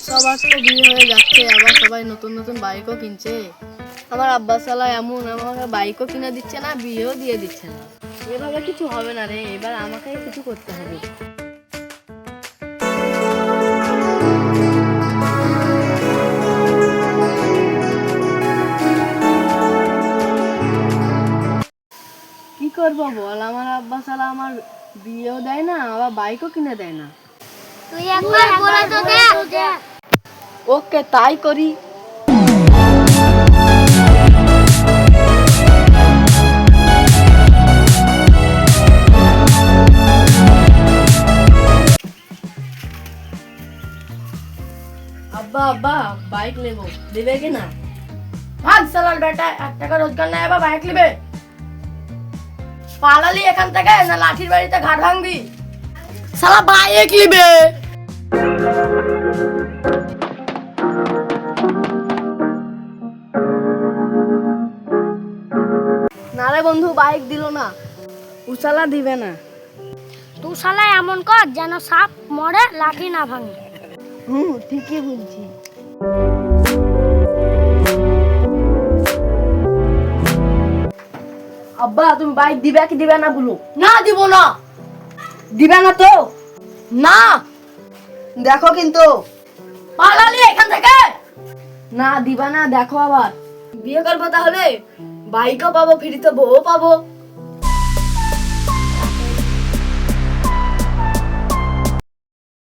সবার তো বিয়ে হয়ে যাচ্ছে, আবার সবাই নতুন নতুন বাইকও কিনছে। আমার আব্বা শালা এমন আমাকে বাইকও কিনে দিচ্ছে না, বিয়েও দিয়ে দিচ্ছে না। এভাবে কিছু হবে না রে, এবার আমাকে কিছু করতে হবে। কি করবো বল, আমার আব্বা শালা আমার বিয়েও দেয় না, আবার বাইকও কিনে দেয় না। তুই একবার বলে তো দে। ওকে, তাই করি। আব্বা আব্বা, বাইক নেবো, দেবে কি না? ভাগ সালার বেটা, 1 টাকা রোজগার নাই আবার বাইক নেবে? পালালি এখান থেকে, না লাঠির বাড়িতে ঘাট ভাঙবি? সালা বাইক নেবে। না রে বন্ধু, বাইক দিল না, উসালা দিবে না। তুই শালা এমন কর যেন সাপ মরে লাঠি না ভাঙে। ঠিকই বলছি। আব্বা, তুমি বাইক দিবে কি দিবে না বলো? না দিব না। দিবে না তো? না। দেখো কিন্তু পালালি এখান থেকে। না দিবা না, দেখো আবার। বিয়ে করবো তাহলে, বাইকও পাবো, ফ্রিতে বউ পাবো।